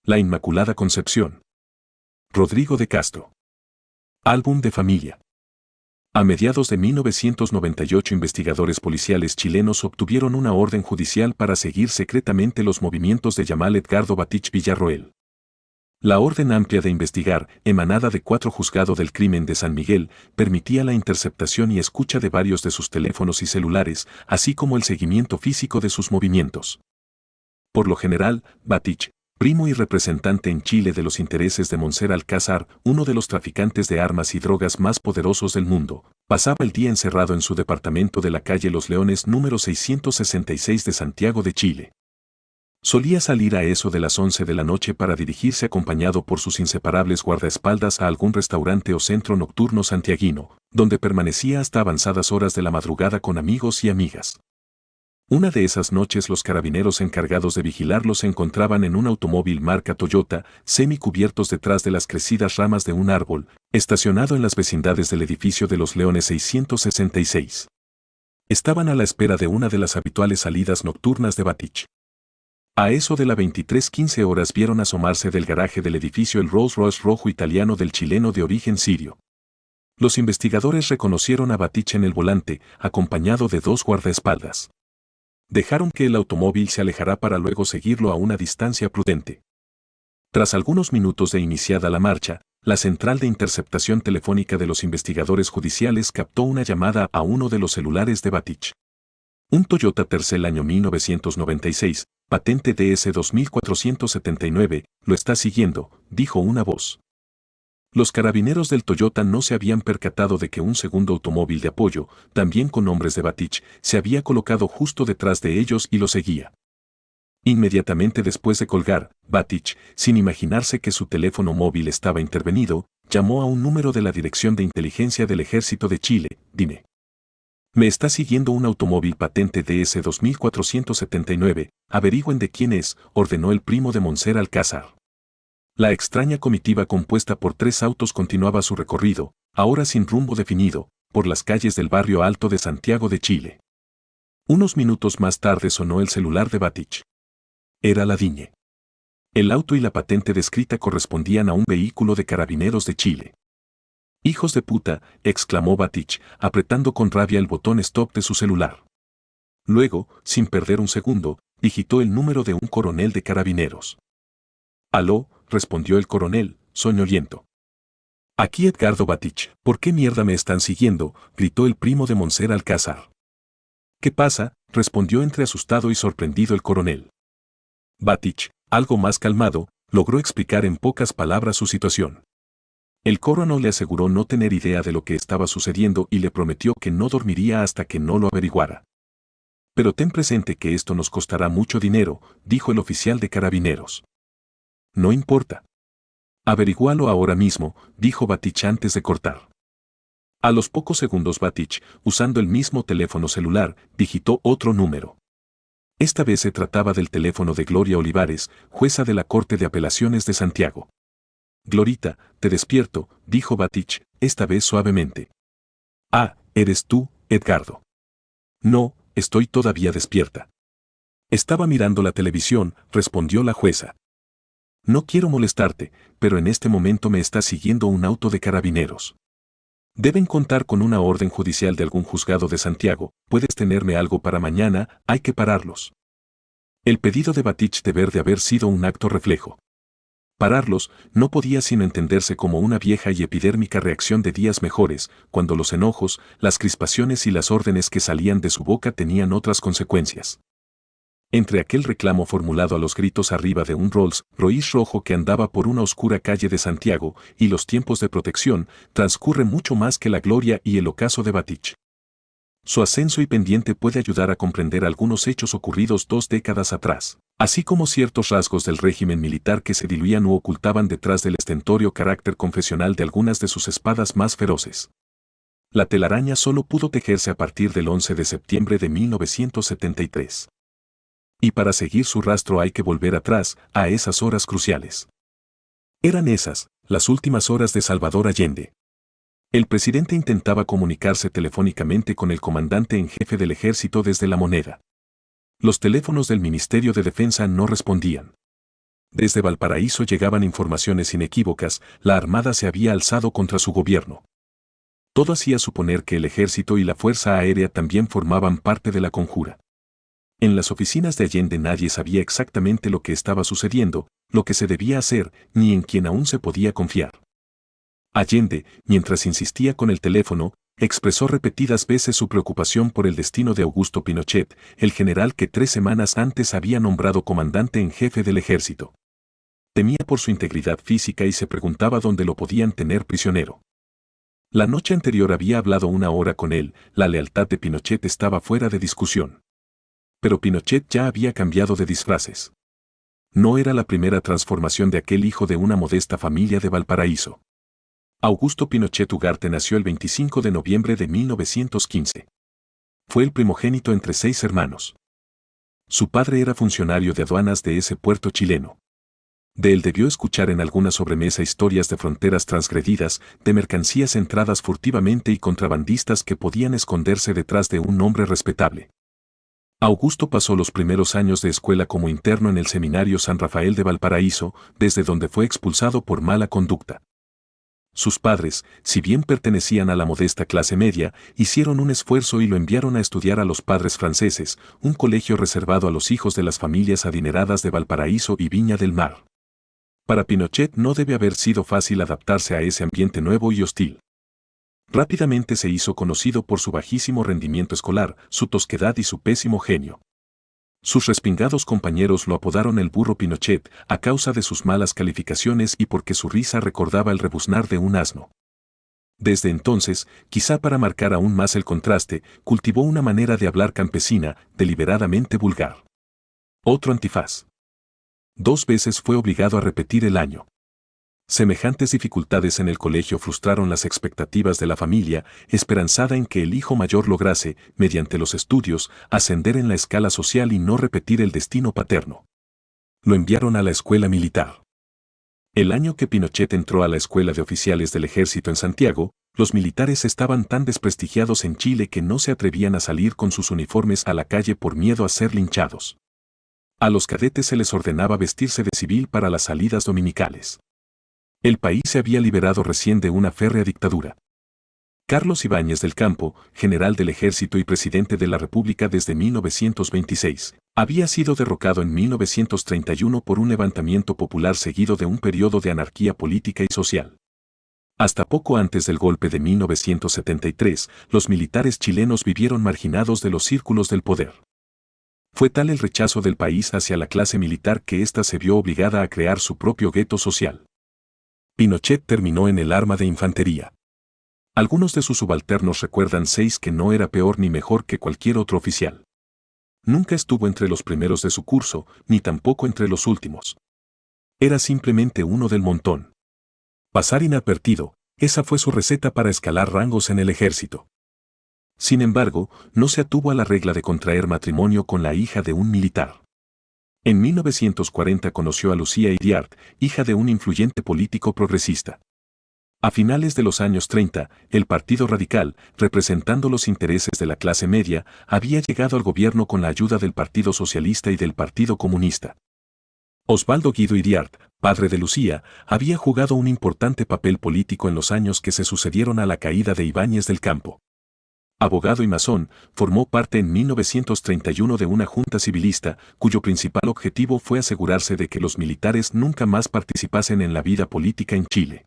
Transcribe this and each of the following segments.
La Inmaculada Concepción. Rodrigo de Castro. Álbum de familia. A mediados de 1998 investigadores policiales chilenos obtuvieron una orden judicial para seguir secretamente los movimientos de Yamal Edgardo Batich Villarroel. La orden amplia de investigar, emanada de 4 juzgados del crimen de San Miguel, permitía la interceptación y escucha de varios de sus teléfonos y celulares, así como el seguimiento físico de sus movimientos. Por lo general, Batich, primo y representante en Chile de los intereses de Monser Alcázar, uno de los traficantes de armas y drogas más poderosos del mundo, pasaba el día encerrado en su departamento de la calle Los Leones número 666 de Santiago de Chile. Solía salir a eso de las 11 de la noche para dirigirse acompañado por sus inseparables guardaespaldas a algún restaurante o centro nocturno santiaguino, donde permanecía hasta avanzadas horas de la madrugada con amigos y amigas. Una de esas noches los carabineros encargados de vigilarlo se encontraban en un automóvil marca Toyota, semicubiertos detrás de las crecidas ramas de un árbol, estacionado en las vecindades del edificio de Los Leones 666. Estaban a la espera de una de las habituales salidas nocturnas de Batich. A eso de las 23:15 horas vieron asomarse del garaje del edificio el Rolls Royce rojo italiano del chileno de origen sirio. Los investigadores reconocieron a Batich en el volante, acompañado de 2 guardaespaldas. Dejaron que el automóvil se alejara para luego seguirlo a una distancia prudente. Tras algunos minutos de iniciada la marcha, la central de interceptación telefónica de los investigadores judiciales captó una llamada a uno de los celulares de Batich. Un Toyota Tercel año 1996, patente DS 2479, lo está siguiendo, dijo una voz. Los carabineros del Toyota no se habían percatado de que un segundo automóvil de apoyo, también con nombres de Batich, se había colocado justo detrás de ellos y lo seguía. Inmediatamente después de colgar, Batich, sin imaginarse que su teléfono móvil estaba intervenido, llamó a un número de la Dirección de Inteligencia del Ejército de Chile. Dime. Me está siguiendo un automóvil patente DS 2479, averigüen de quién es, ordenó el primo de Monser Alcázar. La extraña comitiva compuesta por 3 autos continuaba su recorrido, ahora sin rumbo definido, por las calles del barrio Alto de Santiago de Chile. Unos minutos más tarde sonó el celular de Batich. Era la Diñe. El auto y la patente descrita correspondían a un vehículo de carabineros de Chile. «Hijos de puta», exclamó Batich, apretando con rabia el botón stop de su celular. Luego, sin perder un segundo, digitó el número de un coronel de carabineros. «Aló», respondió el coronel, soñoliento. «Aquí Edgardo Batich, ¿por qué mierda me están siguiendo?», gritó el primo de Monser Alcázar. «¿Qué pasa?», respondió entre asustado y sorprendido el coronel. Batich, algo más calmado, logró explicar en pocas palabras su situación. El coronel le aseguró no tener idea de lo que estaba sucediendo y le prometió que no dormiría hasta que no lo averiguara. «Pero ten presente que esto nos costará mucho dinero», dijo el oficial de carabineros. «No importa. Averigualo ahora mismo», dijo Batich antes de cortar. A los pocos segundos Batich, usando el mismo teléfono celular, digitó otro número. Esta vez se trataba del teléfono de Gloria Olivares, jueza de la Corte de Apelaciones de Santiago. «Glorita, te despierto», dijo Batich, esta vez suavemente. «Ah, ¿eres tú, Edgardo?» «No, estoy todavía despierta». «Estaba mirando la televisión», respondió la jueza. «No quiero molestarte, pero en este momento me está siguiendo un auto de carabineros. Deben contar con una orden judicial de algún juzgado de Santiago, puedes tenerme algo para mañana, hay que pararlos». El pedido de Batich debe de haber sido un acto reflejo. Pararlos no podía sino entenderse como una vieja y epidérmica reacción de días mejores, cuando los enojos, las crispaciones y las órdenes que salían de su boca tenían otras consecuencias. Entre aquel reclamo formulado a los gritos arriba de un Rolls Royce rojo que andaba por una oscura calle de Santiago y los tiempos de protección, transcurre mucho más que la gloria y el ocaso de Batich. Su ascenso y pendiente puede ayudar a comprender algunos hechos ocurridos 2 décadas atrás, así como ciertos rasgos del régimen militar que se diluían u ocultaban detrás del estentóreo carácter confesional de algunas de sus espadas más feroces. La telaraña solo pudo tejerse a partir del 11 de septiembre de 1973. Y para seguir su rastro hay que volver atrás, a esas horas cruciales. Eran esas, las últimas horas de Salvador Allende. El presidente intentaba comunicarse telefónicamente con el comandante en jefe del ejército desde La Moneda. Los teléfonos del Ministerio de Defensa no respondían. Desde Valparaíso llegaban informaciones inequívocas: la Armada se había alzado contra su gobierno. Todo hacía suponer que el Ejército y la Fuerza Aérea también formaban parte de la conjura. En las oficinas de Allende nadie sabía exactamente lo que estaba sucediendo, lo que se debía hacer, ni en quién aún se podía confiar. Allende, mientras insistía con el teléfono, expresó repetidas veces su preocupación por el destino de Augusto Pinochet, el general que 3 semanas antes había nombrado comandante en jefe del ejército. Temía por su integridad física y se preguntaba dónde lo podían tener prisionero. La noche anterior había hablado 1 hora con él, la lealtad de Pinochet estaba fuera de discusión. Pero Pinochet ya había cambiado de disfraces. No era la primera transformación de aquel hijo de una modesta familia de Valparaíso. Augusto Pinochet Ugarte nació el 25 de noviembre de 1915. Fue el primogénito entre 6 hermanos. Su padre era funcionario de aduanas de ese puerto chileno. De él debió escuchar en alguna sobremesa historias de fronteras transgredidas, de mercancías entradas furtivamente y contrabandistas que podían esconderse detrás de un nombre respetable. Augusto pasó los primeros años de escuela como interno en el Seminario San Rafael de Valparaíso, desde donde fue expulsado por mala conducta. Sus padres, si bien pertenecían a la modesta clase media, hicieron un esfuerzo y lo enviaron a estudiar a los Padres Franceses, un colegio reservado a los hijos de las familias adineradas de Valparaíso y Viña del Mar. Para Pinochet no debe haber sido fácil adaptarse a ese ambiente nuevo y hostil. Rápidamente se hizo conocido por su bajísimo rendimiento escolar, su tosquedad y su pésimo genio. Sus respingados compañeros lo apodaron el burro Pinochet, a causa de sus malas calificaciones y porque su risa recordaba el rebuznar de un asno. Desde entonces, quizá para marcar aún más el contraste, cultivó una manera de hablar campesina, deliberadamente vulgar. Otro antifaz. 2 veces fue obligado a repetir el año. Semejantes dificultades en el colegio frustraron las expectativas de la familia, esperanzada en que el hijo mayor lograse, mediante los estudios, ascender en la escala social y no repetir el destino paterno. Lo enviaron a la escuela militar. El año que Pinochet entró a la Escuela de Oficiales del Ejército en Santiago, los militares estaban tan desprestigiados en Chile que no se atrevían a salir con sus uniformes a la calle por miedo a ser linchados. A los cadetes se les ordenaba vestirse de civil para las salidas dominicales. El país se había liberado recién de una férrea dictadura. Carlos Ibáñez del Campo, general del ejército y presidente de la República desde 1926, había sido derrocado en 1931 por un levantamiento popular seguido de un periodo de anarquía política y social. Hasta poco antes del golpe de 1973, los militares chilenos vivieron marginados de los círculos del poder. Fue tal el rechazo del país hacia la clase militar que ésta se vio obligada a crear su propio gueto social. Pinochet terminó en el arma de infantería. Algunos de sus subalternos recuerdan 6 que no era peor ni mejor que cualquier otro oficial. Nunca estuvo entre los primeros de su curso, ni tampoco entre los últimos. Era simplemente uno del montón. Pasar inadvertido, esa fue su receta para escalar rangos en el ejército. Sin embargo, no se atuvo a la regla de contraer matrimonio con la hija de un militar. En 1940 conoció a Lucía Iriart, hija de un influyente político progresista. A finales de los años 30, el Partido Radical, representando los intereses de la clase media, había llegado al gobierno con la ayuda del Partido Socialista y del Partido Comunista. Osvaldo Guido Iriart, padre de Lucía, había jugado un importante papel político en los años que se sucedieron a la caída de Ibáñez del Campo. Abogado y masón, formó parte en 1931 de una junta civilista, cuyo principal objetivo fue asegurarse de que los militares nunca más participasen en la vida política en Chile.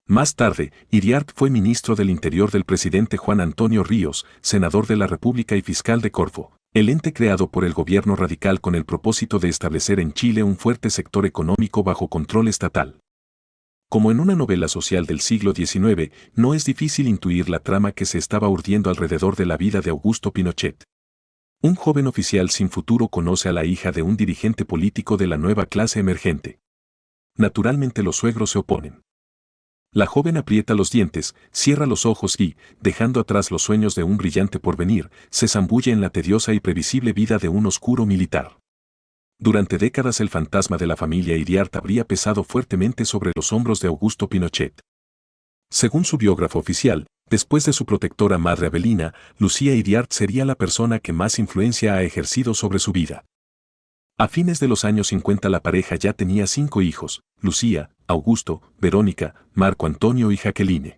Más tarde, Iriart fue ministro del Interior del presidente Juan Antonio Ríos, senador de la República y fiscal de Corfo, el ente creado por el gobierno radical con el propósito de establecer en Chile un fuerte sector económico bajo control estatal. Como en una novela social del siglo XIX, no es difícil intuir la trama que se estaba urdiendo alrededor de la vida de Augusto Pinochet. Un joven oficial sin futuro conoce a la hija de un dirigente político de la nueva clase emergente. Naturalmente los suegros se oponen. La joven aprieta los dientes, cierra los ojos y, dejando atrás los sueños de un brillante porvenir, se zambulle en la tediosa y previsible vida de un oscuro militar. Durante décadas el fantasma de la familia Iriart habría pesado fuertemente sobre los hombros de Augusto Pinochet. Según su biógrafo oficial, después de su protectora madre Avelina, Lucía Iriart sería la persona que más influencia ha ejercido sobre su vida. A fines de los años 50 la pareja ya tenía 5 hijos: Lucía, Augusto, Verónica, Marco Antonio y Jacqueline.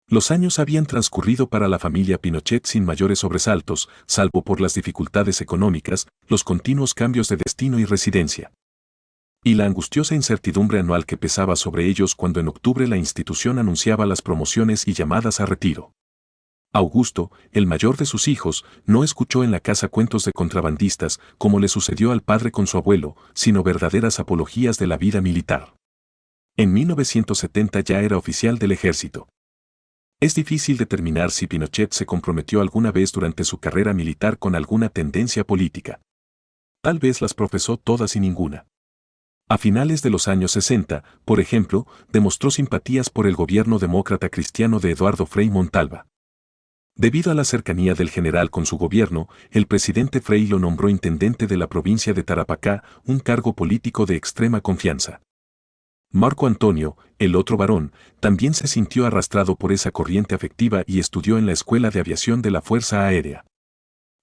Los años habían transcurrido para la familia Pinochet sin mayores sobresaltos, salvo por las dificultades económicas, los continuos cambios de destino y residencia, y la angustiosa incertidumbre anual que pesaba sobre ellos cuando en octubre la institución anunciaba las promociones y llamadas a retiro. Augusto, el mayor de sus hijos, no escuchó en la casa cuentos de contrabandistas, como le sucedió al padre con su abuelo, sino verdaderas apologías de la vida militar. En 1970 ya era oficial del ejército. Es difícil determinar si Pinochet se comprometió alguna vez durante su carrera militar con alguna tendencia política. Tal vez las profesó todas y ninguna. A finales de los años 60, por ejemplo, demostró simpatías por el gobierno demócrata cristiano de Eduardo Frei Montalva. Debido a la cercanía del general con su gobierno, el presidente Frei lo nombró intendente de la provincia de Tarapacá, un cargo político de extrema confianza. Marco Antonio, el otro varón, también se sintió arrastrado por esa corriente afectiva y estudió en la Escuela de Aviación de la Fuerza Aérea.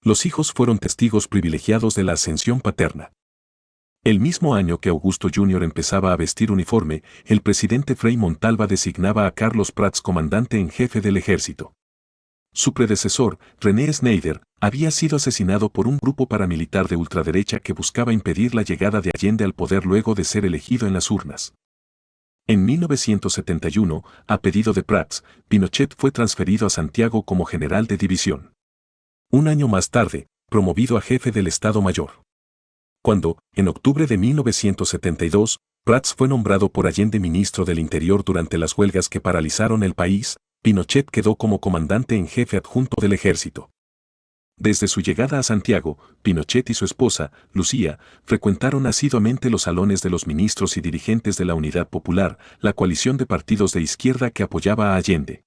Los hijos fueron testigos privilegiados de la ascensión paterna. El mismo año que Augusto Jr. empezaba a vestir uniforme, el presidente Frei Montalva designaba a Carlos Prats comandante en jefe del ejército. Su predecesor, René Schneider, había sido asesinado por un grupo paramilitar de ultraderecha que buscaba impedir la llegada de Allende al poder luego de ser elegido en las urnas. En 1971, a pedido de Prats, Pinochet fue transferido a Santiago como general de división. Un año más tarde, promovido a jefe del Estado Mayor. Cuando, en octubre de 1972, Prats fue nombrado por Allende ministro del Interior durante las huelgas que paralizaron el país, Pinochet quedó como comandante en jefe adjunto del ejército. Desde su llegada a Santiago, Pinochet y su esposa, Lucía, frecuentaron asiduamente los salones de los ministros y dirigentes de la Unidad Popular, la coalición de partidos de izquierda que apoyaba a Allende.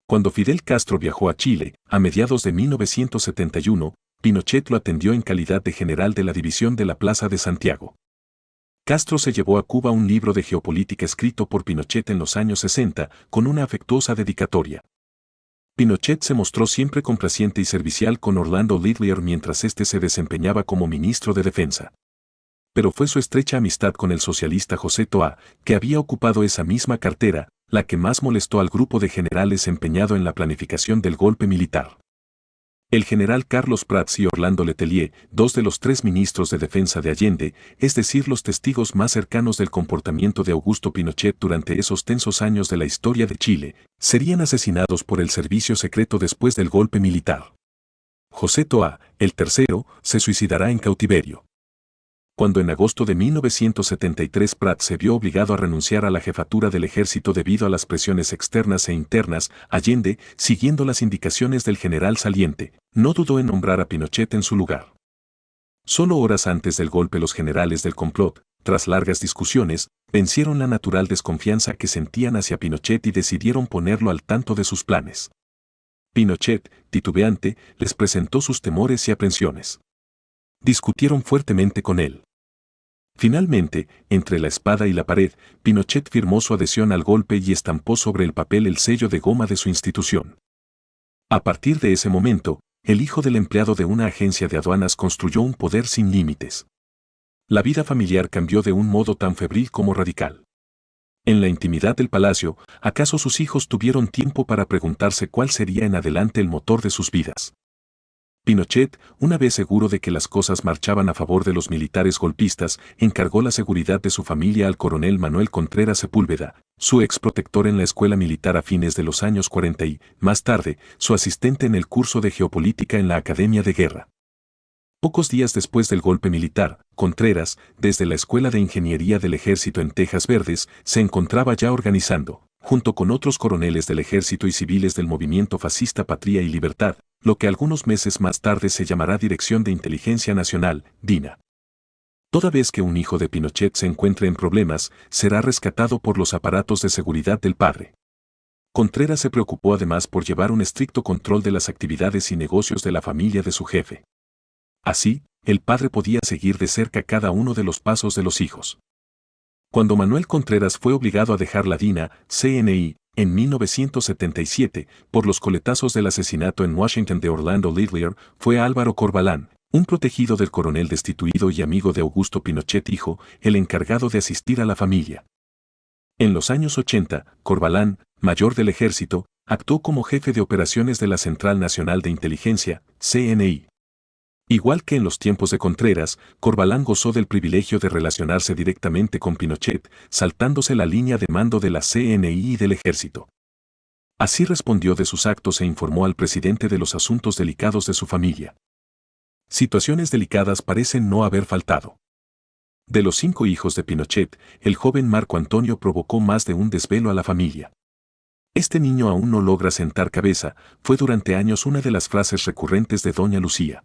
Cuando Fidel Castro viajó a Chile, a mediados de 1971, Pinochet lo atendió en calidad de general de la división de la Plaza de Santiago. Castro se llevó a Cuba un libro de geopolítica escrito por Pinochet en los años 60, con una afectuosa dedicatoria. Pinochet se mostró siempre complaciente y servicial con Orlando Littler mientras éste se desempeñaba como ministro de Defensa. Pero fue su estrecha amistad con el socialista José Toá, que había ocupado esa misma cartera, la que más molestó al grupo de generales empeñado en la planificación del golpe militar. El general Carlos Prats y Orlando Letelier, dos de los 3 ministros de defensa de Allende, es decir, los testigos más cercanos del comportamiento de Augusto Pinochet durante esos tensos años de la historia de Chile, serían asesinados por el servicio secreto después del golpe militar. José Toá, el tercero, se suicidará en cautiverio. Cuando en agosto de 1973 Prats se vio obligado a renunciar a la jefatura del ejército debido a las presiones externas e internas, Allende, siguiendo las indicaciones del general saliente, no dudó en nombrar a Pinochet en su lugar. Solo horas antes del golpe los generales del complot, tras largas discusiones, vencieron la natural desconfianza que sentían hacia Pinochet y decidieron ponerlo al tanto de sus planes. Pinochet, titubeante, les presentó sus temores y aprensiones. Discutieron fuertemente con él. Finalmente, entre la espada y la pared, Pinochet firmó su adhesión al golpe y estampó sobre el papel el sello de goma de su institución. A partir de ese momento, el hijo del empleado de una agencia de aduanas construyó un poder sin límites. La vida familiar cambió de un modo tan febril como radical. En la intimidad del palacio, ¿acaso sus hijos tuvieron tiempo para preguntarse cuál sería en adelante el motor de sus vidas? Pinochet, una vez seguro de que las cosas marchaban a favor de los militares golpistas, encargó la seguridad de su familia al coronel Manuel Contreras Sepúlveda, su ex protector en la escuela militar a fines de los años 40 y, más tarde, su asistente en el curso de geopolítica en la Academia de Guerra. Pocos días después del golpe militar, Contreras, desde la Escuela de Ingeniería del Ejército en Tejas Verdes, se encontraba ya organizando, junto con otros coroneles del ejército y civiles del movimiento fascista Patria y Libertad, lo que algunos meses más tarde se llamará Dirección de Inteligencia Nacional, DINA. Toda vez que un hijo de Pinochet se encuentre en problemas, será rescatado por los aparatos de seguridad del padre. Contreras se preocupó además por llevar un estricto control de las actividades y negocios de la familia de su jefe. Así, el padre podía seguir de cerca cada uno de los pasos de los hijos. Cuando Manuel Contreras fue obligado a dejar la DINA, CNI, en 1977, por los coletazos del asesinato en Washington de Orlando Littler, fue Álvaro Corbalán, Un protegido del coronel destituido y amigo de Augusto Pinochet, hijo, el encargado de asistir a la familia. En los años 80, Corbalán, mayor del ejército, actuó como jefe de operaciones de la Central Nacional de Inteligencia, CNI. Igual que en los tiempos de Contreras, Corbalán gozó del privilegio de relacionarse directamente con Pinochet, saltándose la línea de mando de la CNI y del ejército. Así respondió de sus actos e informó al presidente de los asuntos delicados de su familia. Situaciones delicadas parecen no haber faltado. De los 5 hijos de Pinochet, el joven Marco Antonio provocó más de un desvelo a la familia. Este niño aún no logra sentar cabeza, fue durante años una de las frases recurrentes de Doña Lucía.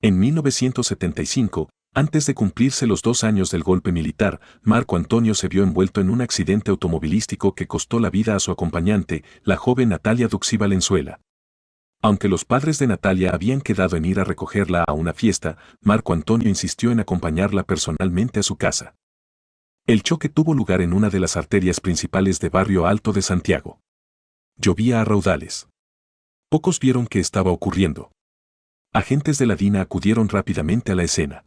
En 1975, antes de cumplirse los 2 años del golpe militar, Marco Antonio se vio envuelto en un accidente automovilístico que costó la vida a su acompañante, la joven Natalia Duxi Valenzuela. Aunque los padres de Natalia habían quedado en ir a recogerla a una fiesta, Marco Antonio insistió en acompañarla personalmente a su casa. El choque tuvo lugar en una de las arterias principales de Barrio Alto de Santiago. Llovía a raudales. Pocos vieron qué estaba ocurriendo. Agentes de la DINA acudieron rápidamente a la escena.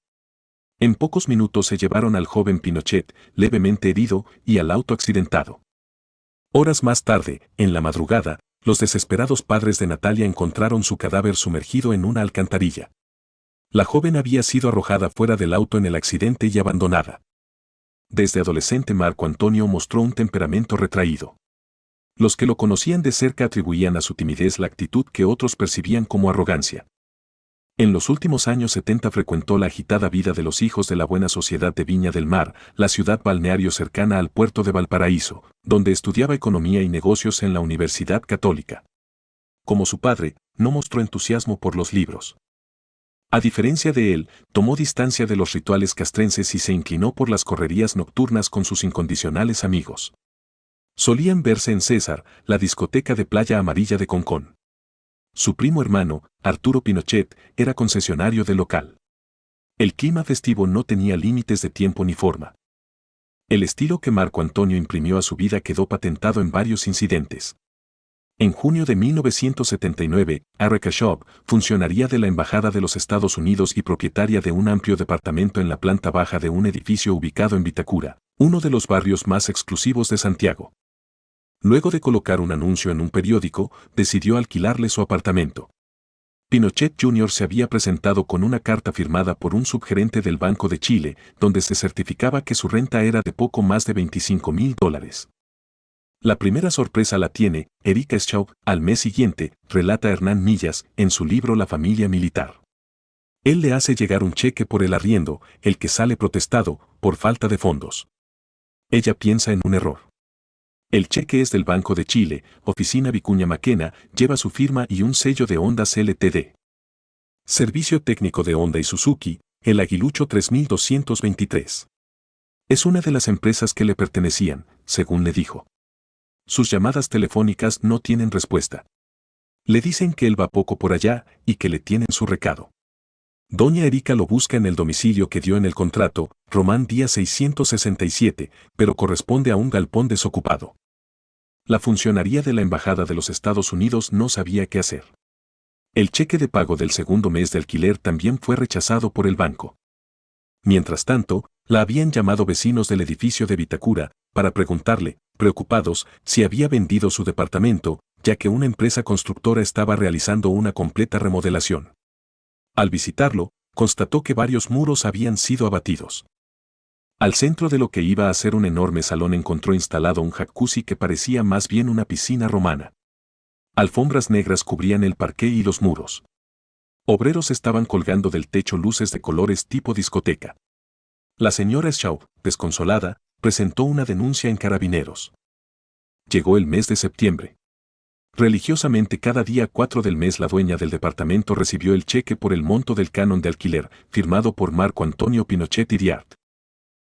En pocos minutos se llevaron al joven Pinochet, levemente herido, y al auto accidentado. Horas más tarde, en la madrugada, los desesperados padres de Natalia encontraron su cadáver sumergido en una alcantarilla. La joven había sido arrojada fuera del auto en el accidente y abandonada. Desde adolescente Marco Antonio mostró un temperamento retraído. Los que lo conocían de cerca atribuían a su timidez la actitud que otros percibían como arrogancia. En los últimos años 70 frecuentó la agitada vida de los hijos de la buena sociedad de Viña del Mar, la ciudad balneario cercana al puerto de Valparaíso, donde estudiaba economía y negocios en la Universidad Católica. Como su padre, no mostró entusiasmo por los libros. A diferencia de él, tomó distancia de los rituales castrenses y se inclinó por las correrías nocturnas con sus incondicionales amigos. Solían verse en César, la discoteca de Playa Amarilla de Concón. Su primo hermano, Arturo Pinochet, era concesionario del local. El clima festivo no tenía límites de tiempo ni forma. El estilo que Marco Antonio imprimió a su vida quedó patentado en varios incidentes. En junio de 1979, Erica Shaw, funcionaria de la Embajada de los Estados Unidos y propietaria de un amplio departamento en la planta baja de un edificio ubicado en Vitacura, uno de los barrios más exclusivos de Santiago. Luego de colocar un anuncio en un periódico, decidió alquilarle su apartamento. Pinochet Jr. se había presentado con una carta firmada por un subgerente del Banco de Chile, donde se certificaba que su renta era de poco más de $25.000. La primera sorpresa la tiene Erica Shaw al mes siguiente, relata Hernán Millas en su libro La familia militar. Él le hace llegar un cheque por el arriendo, el que sale protestado, por falta de fondos. Ella piensa en un error. El cheque es del Banco de Chile, Oficina Vicuña Maquena, lleva su firma y un sello de Hondas Ltd. Servicio técnico de Honda y Suzuki, el Aguilucho 3223. Es una de las empresas que le pertenecían, según le dijo. Sus llamadas telefónicas no tienen respuesta. Le dicen que él va poco por allá y que le tienen su recado. Doña Erica lo busca en el domicilio que dio en el contrato, Román Díaz 667, pero corresponde a un galpón desocupado. La funcionaría de la Embajada de los Estados Unidos no sabía qué hacer. El cheque de pago del segundo mes de alquiler también fue rechazado por el banco. Mientras tanto, la habían llamado vecinos del edificio de Vitacura, para preguntarle, preocupados, si había vendido su departamento, ya que una empresa constructora estaba realizando una completa remodelación. Al visitarlo, constató que varios muros habían sido abatidos. Al centro de lo que iba a ser un enorme salón encontró instalado un jacuzzi que parecía más bien una piscina romana. Alfombras negras cubrían el parqué y los muros. Obreros estaban colgando del techo luces de colores tipo discoteca. La señora Shaw, desconsolada, presentó una denuncia en Carabineros. Llegó el mes de septiembre. Religiosamente cada día 4 del mes la dueña del departamento recibió el cheque por el monto del canon de alquiler, firmado por Marco Antonio Pinochet Iriart.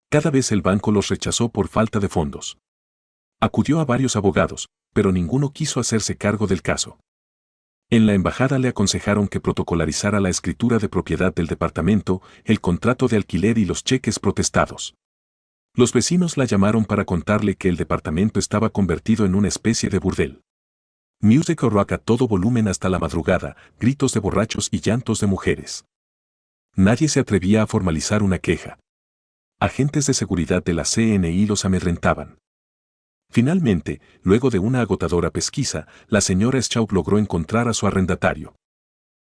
Cada vez el banco los rechazó por falta de fondos. Acudió a varios abogados, pero ninguno quiso hacerse cargo del caso. En la embajada le aconsejaron que protocolarizara la escritura de propiedad del departamento, el contrato de alquiler y los cheques protestados. Los vecinos la llamaron para contarle que el departamento estaba convertido en una especie de burdel. Music rock a todo volumen hasta la madrugada, gritos de borrachos y llantos de mujeres. Nadie se atrevía a formalizar una queja. Agentes de seguridad de la CNI los amedrentaban. Finalmente, luego de una agotadora pesquisa, la señora Schaub logró encontrar a su arrendatario.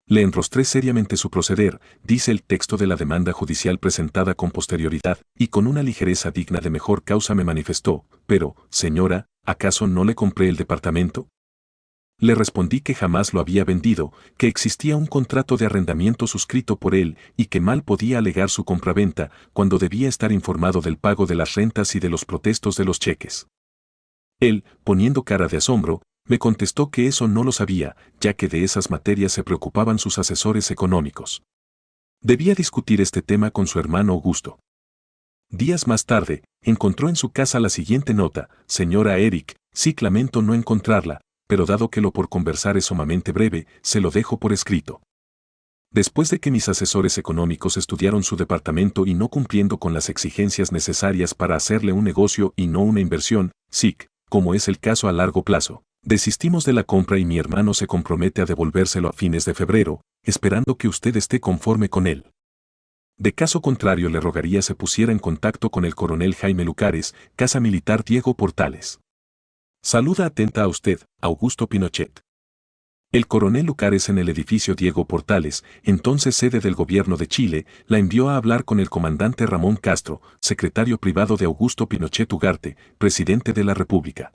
Le enrostré seriamente su proceder, dice el texto de la demanda judicial presentada con posterioridad, y con una ligereza digna de mejor causa me manifestó: pero, señora, ¿acaso no le compré el departamento? Le respondí que jamás lo había vendido, que existía un contrato de arrendamiento suscrito por él y que mal podía alegar su compraventa cuando debía estar informado del pago de las rentas y de los protestos de los cheques. Él, poniendo cara de asombro, me contestó que eso no lo sabía, ya que de esas materias se preocupaban sus asesores económicos. Debía discutir este tema con su hermano Augusto. Días más tarde, encontró en su casa la siguiente nota: señora Eric, sí lamento no encontrarla, pero dado que lo por conversar es sumamente breve, se lo dejo por escrito. Después de que mis asesores económicos estudiaron su departamento y no cumpliendo con las exigencias necesarias para hacerle un negocio y no una inversión, SIC, como es el caso a largo plazo, desistimos de la compra y mi hermano se compromete a devolvérselo a fines de febrero, esperando que usted esté conforme con él. De caso contrario le rogaría se pusiera en contacto con el coronel Jaime Lucares, Casa Militar Diego Portales. Saluda atenta a usted, Augusto Pinochet. El coronel Lucares, en el edificio Diego Portales, entonces sede del gobierno de Chile, la envió a hablar con el comandante Ramón Castro, secretario privado de Augusto Pinochet Ugarte, presidente de la República.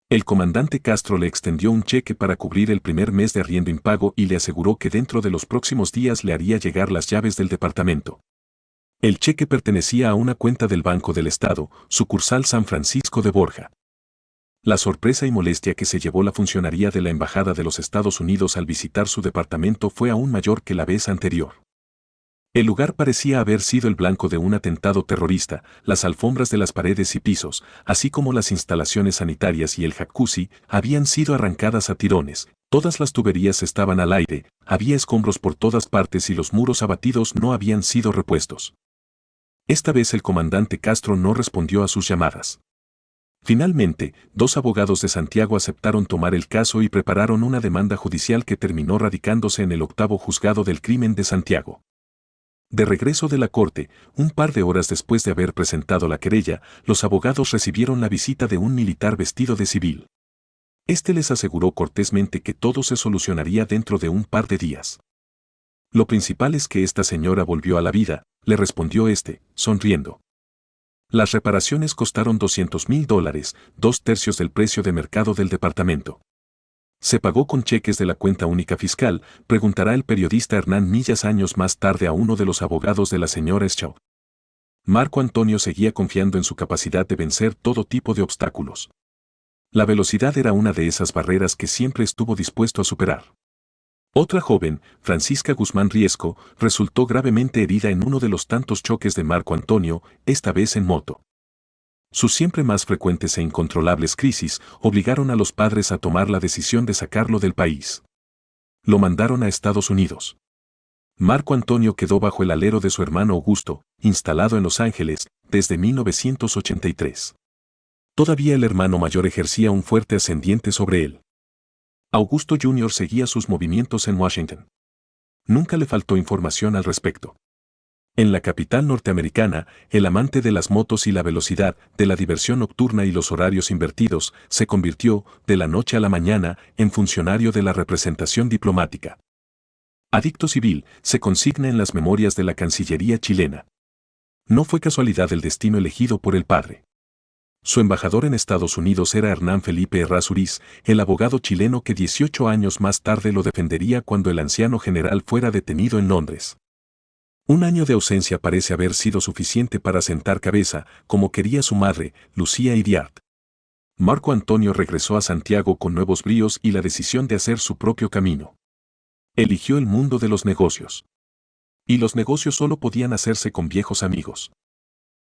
El comandante Castro le extendió un cheque para cubrir el primer mes de arriendo impago y le aseguró que dentro de los próximos días le haría llegar las llaves del departamento. El cheque pertenecía a una cuenta del Banco del Estado, sucursal San Francisco de Borja. La sorpresa y molestia que se llevó la funcionaria de la Embajada de los Estados Unidos al visitar su departamento fue aún mayor que la vez anterior. El lugar parecía haber sido el blanco de un atentado terrorista, las alfombras de las paredes y pisos, así como las instalaciones sanitarias y el jacuzzi, habían sido arrancadas a tirones, todas las tuberías estaban al aire, había escombros por todas partes y los muros abatidos no habían sido repuestos. Esta vez el comandante Castro no respondió a sus llamadas. Finalmente, 2 abogados de Santiago aceptaron tomar el caso y prepararon una demanda judicial que terminó radicándose en el 8º Juzgado del Crimen de Santiago. De regreso de la corte, un par de horas después de haber presentado la querella, los abogados recibieron la visita de un militar vestido de civil. Este les aseguró cortésmente que todo se solucionaría dentro de un par de días. Lo principal es que esta señora volvió a la vida, le respondió este, sonriendo. Las reparaciones costaron $200,000, 2/3 del precio de mercado del departamento. ¿Se pagó con cheques de la cuenta única fiscal?, preguntará el periodista Hernán Millas años más tarde a uno de los abogados de la señora Schaub. Marco Antonio seguía confiando en su capacidad de vencer todo tipo de obstáculos. La velocidad era una de esas barreras que siempre estuvo dispuesto a superar. Otra joven, Francisca Guzmán Riesco, resultó gravemente herida en uno de los tantos choques de Marco Antonio, esta vez en moto. Sus siempre más frecuentes e incontrolables crisis obligaron a los padres a tomar la decisión de sacarlo del país. Lo mandaron a Estados Unidos. Marco Antonio quedó bajo el alero de su hermano Augusto, instalado en Los Ángeles, desde 1983. Todavía el hermano mayor ejercía un fuerte ascendiente sobre él. Augusto Jr. seguía sus movimientos en Washington. Nunca le faltó información al respecto. En la capital norteamericana, el amante de las motos y la velocidad, de la diversión nocturna y los horarios invertidos, se convirtió, de la noche a la mañana, en funcionario de la representación diplomática. Adicto civil, se consigna en las memorias de la Cancillería chilena. No fue casualidad el destino elegido por el padre. Su embajador en Estados Unidos era Hernán Felipe Errázuriz, el abogado chileno que 18 años más tarde lo defendería cuando el anciano general fuera detenido en Londres. Un año de ausencia parece haber sido suficiente para sentar cabeza, como quería su madre, Lucía Iriart. Marco Antonio regresó a Santiago con nuevos bríos y la decisión de hacer su propio camino. Eligió el mundo de los negocios. Y los negocios solo podían hacerse con viejos amigos.